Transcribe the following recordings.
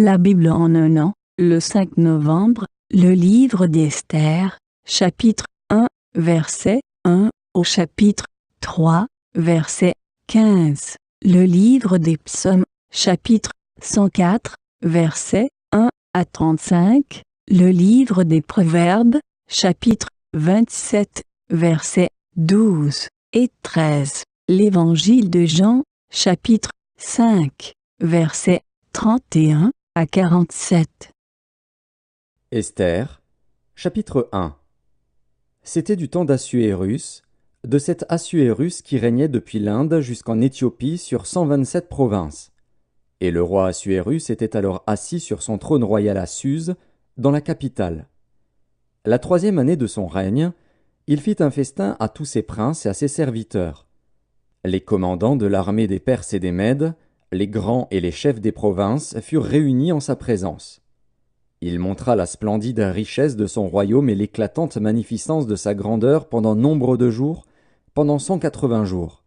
La Bible en un an, le 5 novembre, le livre d'Esther, chapitre 1, verset 1 au chapitre 3, verset 15. Le livre des psaumes, chapitre 104, verset 1 à 35. Le livre des proverbes, chapitre 27, versets 12 et 13. L'évangile de Jean, chapitre 5, versets 31 à 47. Esther, chapitre 1. C'était du temps d'Assuérus, de cet Assuérus qui régnait depuis l'Inde jusqu'en Éthiopie sur 127 provinces. Et le roi Assuérus était alors assis sur son trône royal à Suse, dans la capitale. La 3e année de son règne, il fit un festin à tous ses princes et à ses serviteurs. Les commandants de l'armée des Perses et des Mèdes, les grands et les chefs des provinces furent réunis en sa présence. Il montra la splendide richesse de son royaume et l'éclatante magnificence de sa grandeur pendant nombre de jours, pendant 180 jours.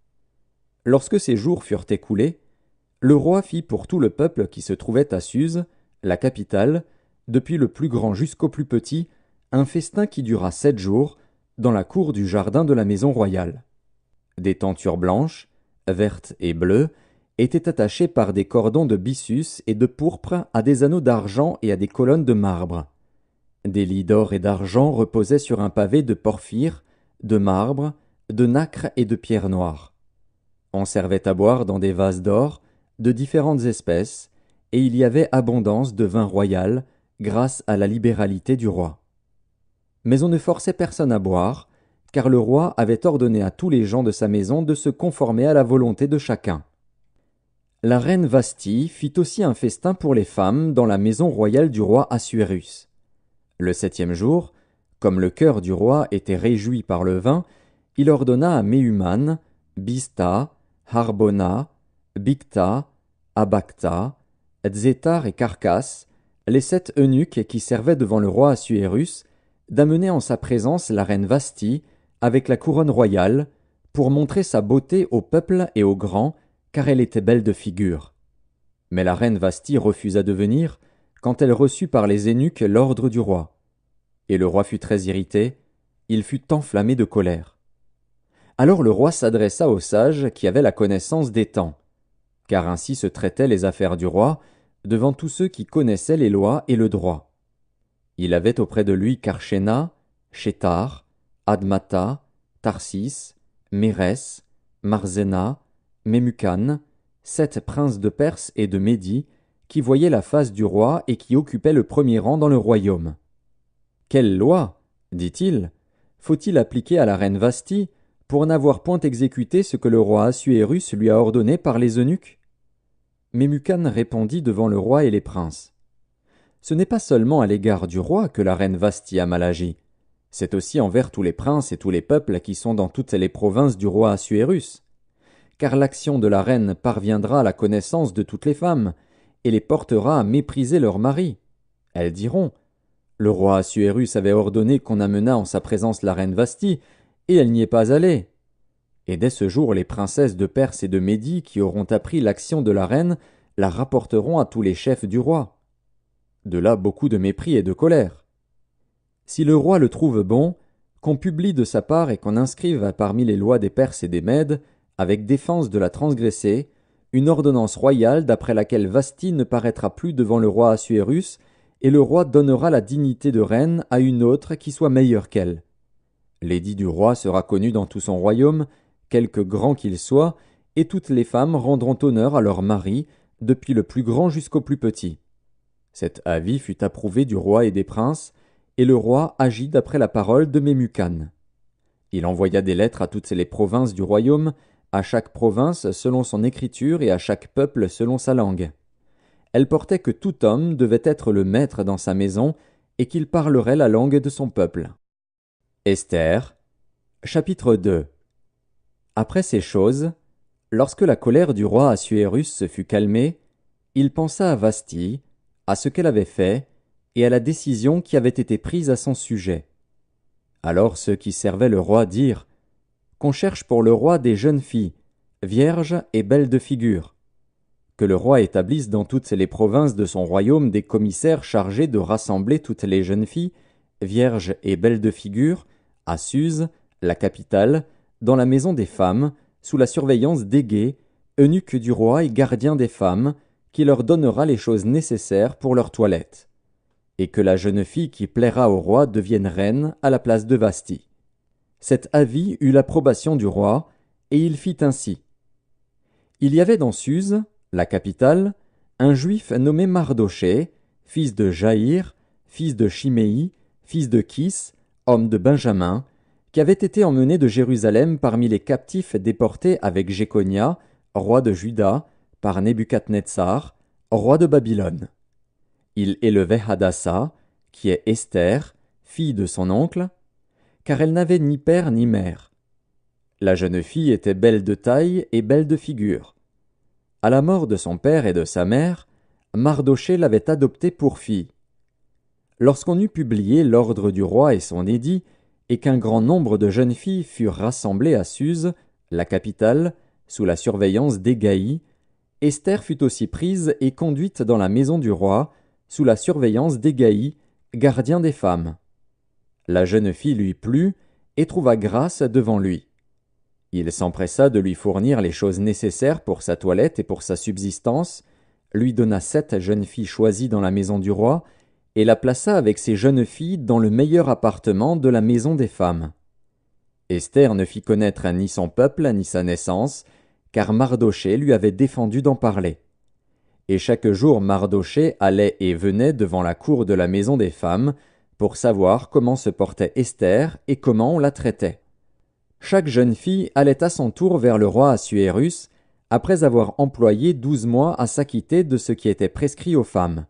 Lorsque ces jours furent écoulés, le roi fit pour tout le peuple qui se trouvait à Suse, la capitale, depuis le plus grand jusqu'au plus petit, un festin qui dura 7 jours, dans la cour du jardin de la maison royale. Des tentures blanches, vertes et bleues, étaient attachées par des cordons de byssus et de pourpre à des anneaux d'argent et à des colonnes de marbre. Des lits d'or et d'argent reposaient sur un pavé de porphyre, de marbre, de nacre et de pierre noire. On servait à boire dans des vases d'or, de différentes espèces, et il y avait abondance de vin royal, grâce à la libéralité du roi. Mais on ne forçait personne à boire, car le roi avait ordonné à tous les gens de sa maison de se conformer à la volonté de chacun. La reine Vasthi fit aussi un festin pour les femmes dans la maison royale du roi Assuérus. Le 7e jour, comme le cœur du roi était réjoui par le vin, il ordonna à Méhuman, Biztha, Harbona, Bigtha, Abagtha, Zétar et Carcas, les 7 eunuques qui servaient devant le roi Assuérus, d'amener en sa présence la reine Vasthi avec la couronne royale, pour montrer sa beauté au peuple et aux grands, car elle était belle de figure. Mais la reine Vasthi refusa de venir, quand elle reçut par les eunuques l'ordre du roi. Et le roi fut très irrité, il fut enflammé de colère. Alors le roi s'adressa aux sages qui avaient la connaissance des temps, car ainsi se traitaient les affaires du roi, devant tous ceux qui connaissaient les lois et le droit. Il avait auprès de lui Karshena, Shétar, Admata, Tarsis, Mérès, Marzena, Memucan, 7 princes de Perse et de Médie, qui voyaient la face du roi et qui occupaient le premier rang dans le royaume. Quelle loi, dit-il, faut-il appliquer à la reine Vasthi, pour n'avoir point exécuté ce que le roi Assuérus lui a ordonné par les eunuques? Memucan répondit devant le roi et les princes. Ce n'est pas seulement à l'égard du roi que la reine Vasthi a mal agi, c'est aussi envers tous les princes et tous les peuples qui sont dans toutes les provinces du roi Assuérus. Car l'action de la reine parviendra à la connaissance de toutes les femmes, et les portera à mépriser leurs maris. Elles diront, le roi Assuérus avait ordonné qu'on amenât en sa présence la reine Vasthi, et elle n'y est pas allée. Et dès ce jour les princesses de Perse et de Médie qui auront appris l'action de la reine la rapporteront à tous les chefs du roi. De là beaucoup de mépris et de colère. Si le roi le trouve bon, qu'on publie de sa part et qu'on inscrive parmi les lois des Perses et des Mèdes, avec défense de la transgresser, une ordonnance royale d'après laquelle Vasthi ne paraîtra plus devant le roi Assuérus, et le roi donnera la dignité de reine à une autre qui soit meilleure qu'elle. L'édit du roi sera connu dans tout son royaume, quelque grand qu'il soit, et toutes les femmes rendront honneur à leur mari, depuis le plus grand jusqu'au plus petit. Cet avis fut approuvé du roi et des princes, et le roi agit d'après la parole de Memucan. Il envoya des lettres à toutes les provinces du royaume, à chaque province selon son écriture et à chaque peuple selon sa langue. Elles portaient que tout homme devait être le maître dans sa maison, et qu'il parlerait la langue de son peuple. Esther, chapitre 2. Après ces choses, lorsque la colère du roi Assuérus se fut calmée, il pensa à Vasthi, à ce qu'elle avait fait, et à la décision qui avait été prise à son sujet. Alors ceux qui servaient le roi dirent, qu'on cherche pour le roi des jeunes filles, vierges et belles de figure. que le roi établisse dans toutes les provinces de son royaume des commissaires chargés de rassembler toutes les jeunes filles, vierges et belles de figure, à Suse, la capitale, dans la maison des femmes, sous la surveillance d'Égée, eunuque du roi et gardien des femmes, qui leur donnera les choses nécessaires pour leur toilette. Et que la jeune fille qui plaira au roi devienne reine à la place de Vasthi. Cet avis eut l'approbation du roi, et il fit ainsi. Il y avait dans Suse, la capitale, un juif nommé Mardochée, fils de Jaïr, fils de Chiméi, fils de Kis, homme de Benjamin, qui avait été emmené de Jérusalem parmi les captifs déportés avec Jéconia, roi de Juda, par Nebuchadnezzar, roi de Babylone. Il élevait Hadassa, qui est Esther, fille de son oncle, car elle n'avait ni père ni mère. La jeune fille était belle de taille et belle de figure. À la mort de son père et de sa mère, Mardochée l'avait adoptée pour fille. Lorsqu'on eut publié l'ordre du roi et son édit, et qu'un grand nombre de jeunes filles furent rassemblées à Suse, la capitale, sous la surveillance d'Égaï, Esther fut aussi prise et conduite dans la maison du roi, sous la surveillance d'Égaï, gardien des femmes. La jeune fille lui plut et trouva grâce devant lui. Il s'empressa de lui fournir les choses nécessaires pour sa toilette et pour sa subsistance, lui donna 7 jeunes filles choisies dans la maison du roi, et la plaça avec ses jeunes filles dans le meilleur appartement de la maison des femmes. Esther ne fit connaître ni son peuple ni sa naissance, car Mardochée lui avait défendu d'en parler. Et chaque jour Mardochée allait et venait devant la cour de la maison des femmes, pour savoir comment se portait Esther et comment on la traitait. Chaque jeune fille allait à son tour vers le roi Assuérus, après avoir employé 12 mois à s'acquitter de ce qui était prescrit aux femmes.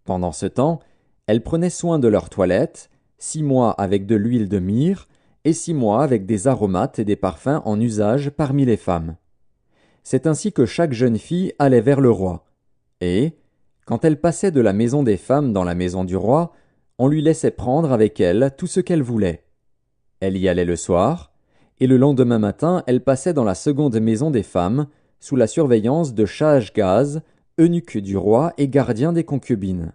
Pendant ce temps, elles prenaient soin de leur toilette, 6 mois avec de l'huile de myrrhe, et 6 mois avec des aromates et des parfums en usage parmi les femmes. C'est ainsi que chaque jeune fille allait vers le roi. Et, quand elle passait de la maison des femmes dans la maison du roi, on lui laissait prendre avec elle tout ce qu'elle voulait. Elle y allait le soir, et le lendemain matin elle passait dans la seconde maison des femmes, sous la surveillance de Shaashgaz, eunuque du roi et gardien des concubines.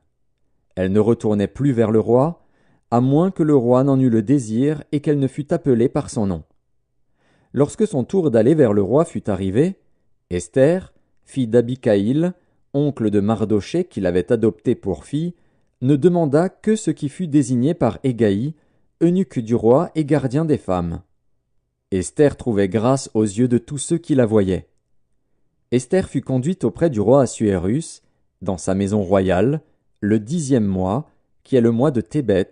Elle ne retournait plus vers le roi, à moins que le roi n'en eût le désir et qu'elle ne fût appelée par son nom. Lorsque son tour d'aller vers le roi fut arrivé, Esther, fille d'Abikaïl, oncle de Mardochée qui l'avait adoptée pour fille, ne demanda que ce qui fut désigné par Égaï, eunuque du roi et gardien des femmes. Esther trouvait grâce aux yeux de tous ceux qui la voyaient. Esther fut conduite auprès du roi Assuérus, dans sa maison royale, le 10e mois, qui est le mois de Tébet,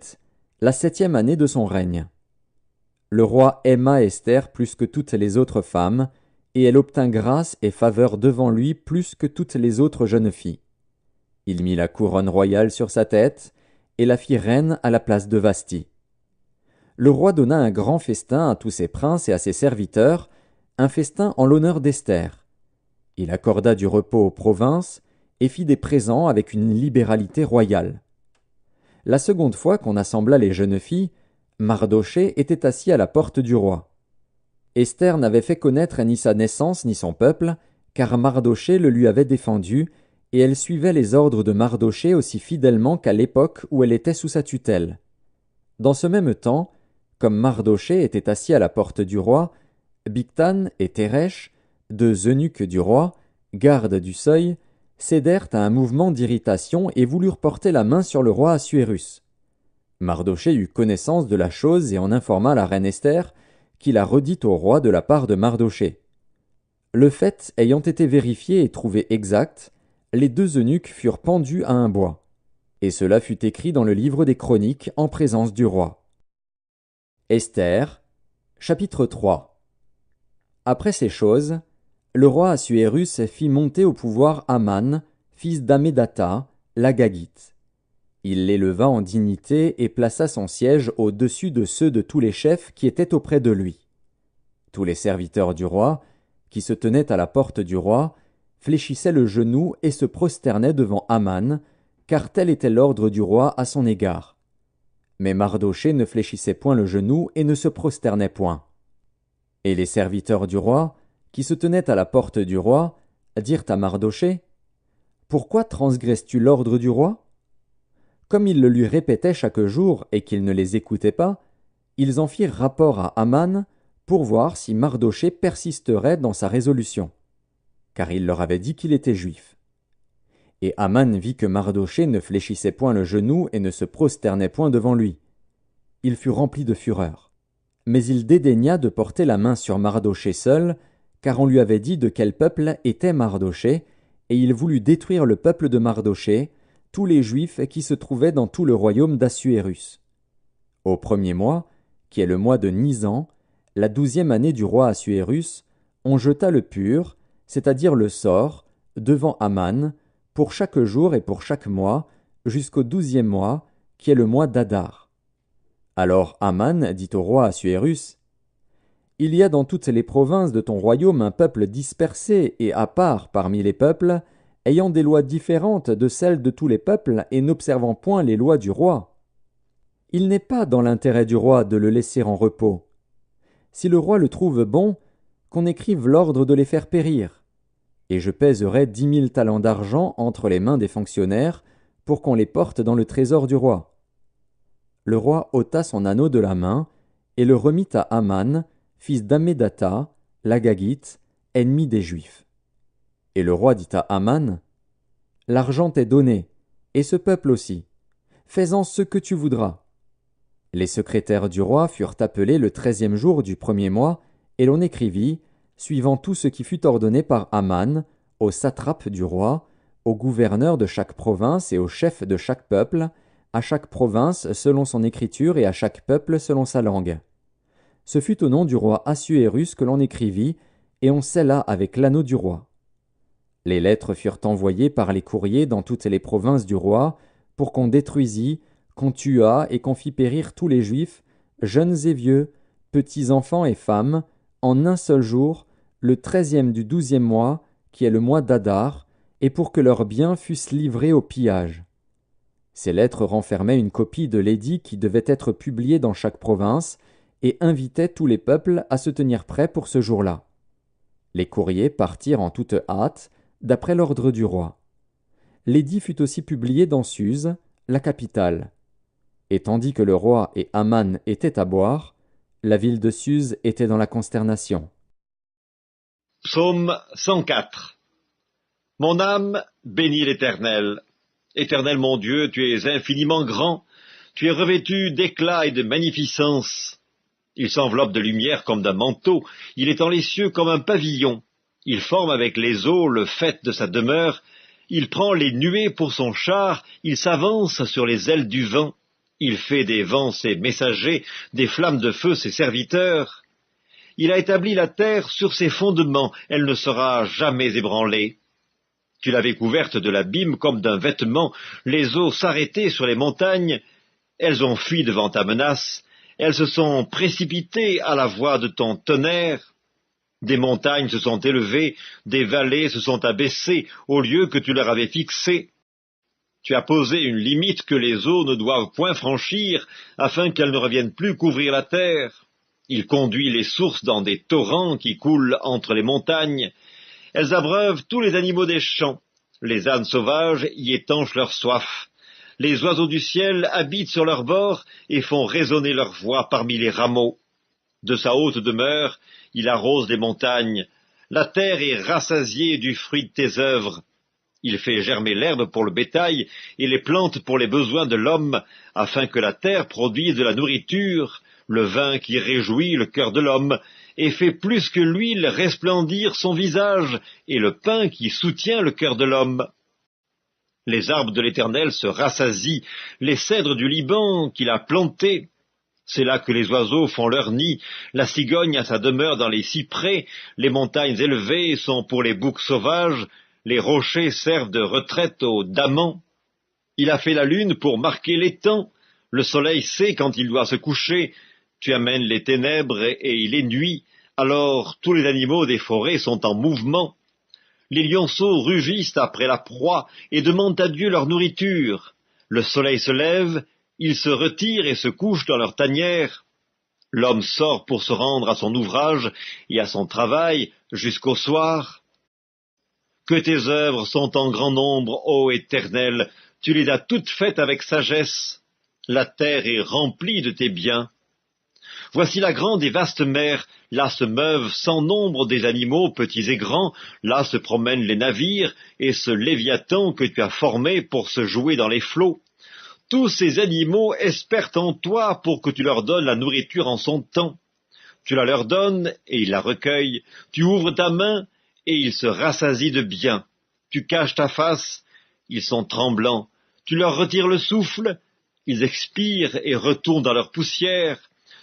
la 7e année de son règne. Le roi aima Esther plus que toutes les autres femmes, et elle obtint grâce et faveur devant lui plus que toutes les autres jeunes filles. Il mit la couronne royale sur sa tête, et la fit reine à la place de Vasthi. Le roi donna un grand festin à tous ses princes et à ses serviteurs, un festin en l'honneur d'Esther. Il accorda du repos aux provinces, et fit des présents avec une libéralité royale. La seconde fois qu'on assembla les jeunes filles, Mardochée était assis à la porte du roi. Esther n'avait fait connaître ni sa naissance ni son peuple, car Mardochée le lui avait défendu, et elle suivait les ordres de Mardochée aussi fidèlement qu'à l'époque où elle était sous sa tutelle. Dans ce même temps, comme Mardochée était assis à la porte du roi, Bigtan et Téresh, 2 eunuques du roi, gardes du seuil, cédèrent à un mouvement d'irritation et voulurent porter la main sur le roi Assuérus. Mardochée eut connaissance de la chose et en informa la reine Esther, qui la redit au roi de la part de Mardochée. Le fait ayant été vérifié et trouvé exact, les 2 eunuques furent pendus à un bois. Et cela fut écrit dans le livre des Chroniques en présence du roi. Esther, chapitre 3. Après ces choses, le roi Assuérus fit monter au pouvoir Aman, fils d'Amédatha, l'Agagite. Il l'éleva en dignité et plaça son siège au-dessus de ceux de tous les chefs qui étaient auprès de lui. Tous les serviteurs du roi, qui se tenaient à la porte du roi, fléchissaient le genou et se prosternaient devant Aman, car tel était l'ordre du roi à son égard. Mais Mardochée ne fléchissait point le genou et ne se prosternait point. Et les serviteurs du roi, qui se tenaient à la porte du roi, dirent à Mardochée, Pourquoi transgresses-tu l'ordre du roi? Comme ils le lui répétaient chaque jour et qu'il ne les écoutait pas, ils en firent rapport à Aman pour voir si Mardochée persisterait dans sa résolution, car il leur avait dit qu'il était juif. Et Aman vit que Mardochée ne fléchissait point le genou et ne se prosternait point devant lui. Il fut rempli de fureur. Mais il dédaigna de porter la main sur Mardochée seul, car on lui avait dit de quel peuple était Mardochée, et il voulut détruire le peuple de Mardochée, tous les Juifs qui se trouvaient dans tout le royaume d'Assuérus. Au premier mois, qui est le mois de Nisan, la 12e année du roi Assuérus, on jeta le pur, c'est-à-dire le sort, devant Aman, pour chaque jour et pour chaque mois, jusqu'au 12e mois, qui est le mois d'Adar. Alors Aman dit au roi Assuérus, « Il y a dans toutes les provinces de ton royaume un peuple dispersé et à part parmi les peuples, ayant des lois différentes de celles de tous les peuples et n'observant point les lois du roi. Il n'est pas dans l'intérêt du roi de le laisser en repos. Si le roi le trouve bon, qu'on écrive l'ordre de les faire périr. Et je pèserai 10 000 talents d'argent entre les mains des fonctionnaires pour qu'on les porte dans le trésor du roi. » Le roi ôta son anneau de la main et le remit à Aman, fils d'Ammédatha, l'Agagite, ennemi des Juifs. Et le roi dit à Aman, « L'argent t'est donné, et ce peuple aussi. Fais-en ce que tu voudras. » Les secrétaires du roi furent appelés le 13e jour du premier mois, et l'on écrivit, suivant tout ce qui fut ordonné par Aman, aux satrapes du roi, aux gouverneurs de chaque province et aux chefs de chaque peuple, à chaque province selon son écriture et à chaque peuple selon sa langue. Ce fut au nom du roi Assuérus que l'on écrivit, et on scella avec l'anneau du roi. Les lettres furent envoyées par les courriers dans toutes les provinces du roi, pour qu'on détruisît, qu'on tuât et qu'on fît périr tous les Juifs, jeunes et vieux, petits enfants et femmes, en un seul jour, le 13e du 12e mois, qui est le mois d'Adar, et pour que leurs biens fussent livrés au pillage. Ces lettres renfermaient une copie de l'édit qui devait être publié dans chaque province, et invitaient tous les peuples à se tenir prêts pour ce jour-là. Les courriers partirent en toute hâte, d'après l'ordre du roi. L'édit fut aussi publié dans Suse, la capitale. Et tandis que le roi et Aman étaient à boire, la ville de Suse était dans la consternation. Psaume 104. Mon âme bénit l'Éternel. Éternel mon Dieu, tu es infiniment grand, tu es revêtu d'éclat et de magnificence. Il s'enveloppe de lumière comme d'un manteau, il étend les cieux comme un pavillon. Il forme avec les eaux le faîte de sa demeure, il prend les nuées pour son char, il s'avance sur les ailes du vent. Il fait des vents ses messagers, des flammes de feu ses serviteurs. Il a établi la terre sur ses fondements, elle ne sera jamais ébranlée. Tu l'avais couverte de l'abîme comme d'un vêtement, les eaux s'arrêtaient sur les montagnes, elles ont fui devant ta menace, elles se sont précipitées à la voix de ton tonnerre. Des montagnes se sont élevées, des vallées se sont abaissées au lieu que tu leur avais fixé. Tu as posé une limite que les eaux ne doivent point franchir, afin qu'elles ne reviennent plus couvrir la terre. Il conduit les sources dans des torrents qui coulent entre les montagnes. Elles abreuvent tous les animaux des champs. Les ânes sauvages y étanchent leur soif. Les oiseaux du ciel habitent sur leurs bords et font résonner leur voix parmi les rameaux. De sa haute demeure, il arrose les montagnes. La terre est rassasiée du fruit de tes œuvres. Il fait germer l'herbe pour le bétail et les plantes pour les besoins de l'homme, afin que la terre produise de la nourriture, le vin qui réjouit le cœur de l'homme, et fait plus que l'huile resplendir son visage, et le pain qui soutient le cœur de l'homme. Les arbres de l'Éternel se rassasient, les cèdres du Liban qu'il a plantés. C'est là que les oiseaux font leur nid, la cigogne a sa demeure dans les cyprès, les montagnes élevées sont pour les boucs sauvages, les rochers servent de retraite aux damans. Il a fait la lune pour marquer les temps, le soleil sait quand il doit se coucher, tu amènes les ténèbres et il est nuit, alors tous les animaux des forêts sont en mouvement. Les lionceaux rugissent après la proie et demandent à Dieu leur nourriture. Le soleil se lève, ils se retirent et se couchent dans leur tanière. L'homme sort pour se rendre à son ouvrage et à son travail jusqu'au soir. Que tes œuvres sont en grand nombre, ô Éternel, tu les as toutes faites avec sagesse. La terre est remplie de tes biens. Voici la grande et vaste mer, là se meuvent sans nombre des animaux, petits et grands, là se promènent les navires, et ce Léviathan que tu as formé pour se jouer dans les flots. Tous ces animaux espèrent en toi pour que tu leur donnes la nourriture en son temps. Tu la leur donnes, et ils la recueillent, tu ouvres ta main, et ils se rassasient de bien. Tu caches ta face, ils sont tremblants, tu leur retires le souffle, ils expirent et retournent dans leur poussière.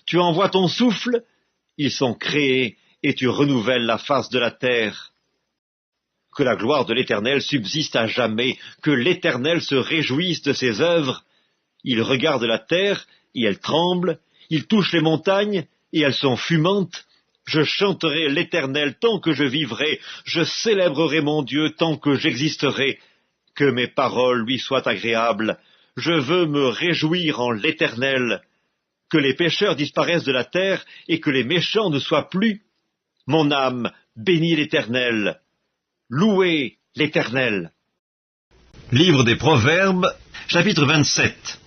Tu envoies ton souffle, ils sont créés, et tu renouvelles la face de la terre. Que la gloire de l'Éternel subsiste à jamais, que l'Éternel se réjouisse de ses œuvres. Il regarde la terre, et elle tremble, il touche les montagnes, et elles sont fumantes. Je chanterai l'Éternel tant que je vivrai, je célébrerai mon Dieu tant que j'existerai. Que mes paroles lui soient agréables, je veux me réjouir en l'Éternel. Que les pécheurs disparaissent de la terre et que les méchants ne soient plus. Mon âme bénit l'Éternel. Louez l'Éternel. Livre des Proverbes, chapitre 27.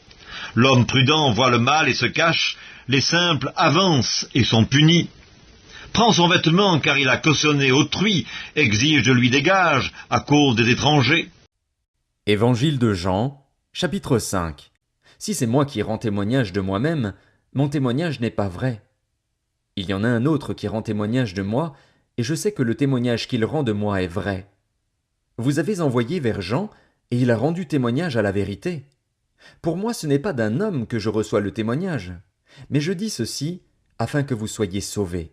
L'homme prudent voit le mal et se cache, les simples avancent et sont punis. Prends son vêtement car il a cautionné autrui, exige de lui des gages à cause des étrangers. Évangile de Jean, chapitre 5. Si c'est moi qui rends témoignage de moi-même, mon témoignage n'est pas vrai. Il y en a un autre qui rend témoignage de moi, et je sais que le témoignage qu'il rend de moi est vrai. Vous avez envoyé vers Jean, et il a rendu témoignage à la vérité. Pour moi, ce n'est pas d'un homme que je reçois le témoignage, mais je dis ceci afin que vous soyez sauvés.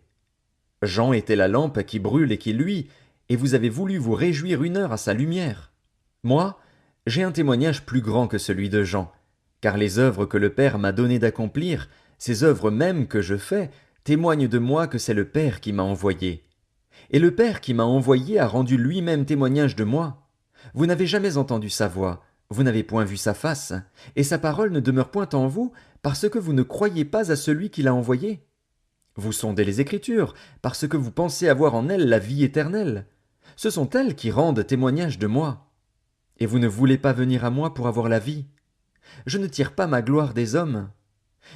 Jean était la lampe qui brûle et qui luit, et vous avez voulu vous réjouir une heure à sa lumière. Moi, j'ai un témoignage plus grand que celui de Jean, car les œuvres que le Père m'a donné d'accomplir, ces œuvres mêmes que je fais, témoignent de moi que c'est le Père qui m'a envoyé. Et le Père qui m'a envoyé a rendu lui-même témoignage de moi. Vous n'avez jamais entendu sa voix, vous n'avez point vu sa face, et sa parole ne demeure point en vous, parce que vous ne croyez pas à celui qui l'a envoyé. Vous sondez les Écritures, parce que vous pensez avoir en elles la vie éternelle. Ce sont elles qui rendent témoignage de moi. Et vous ne voulez pas venir à moi pour avoir la vie. Je ne tire pas ma gloire des hommes.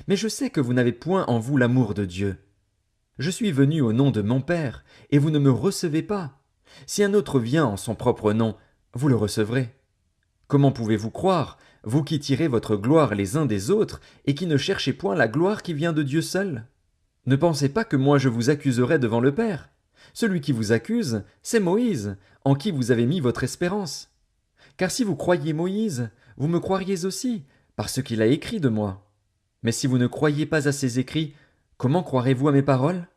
Mais je sais que vous n'avez point en vous l'amour de Dieu. Je suis venu au nom de mon Père, et vous ne me recevez pas. Si un autre vient en son propre nom, vous le recevrez. Comment pouvez-vous croire, vous qui tirez votre gloire les uns des autres, et qui ne cherchez point la gloire qui vient de Dieu seul? Ne pensez pas que moi je vous accuserai devant le Père. Celui qui vous accuse, c'est Moïse, en qui vous avez mis votre espérance. Car si vous croyiez Moïse, vous me croiriez aussi, parce qu'il a écrit de moi. Mais si vous ne croyez pas à ses écrits, comment croirez-vous à mes paroles?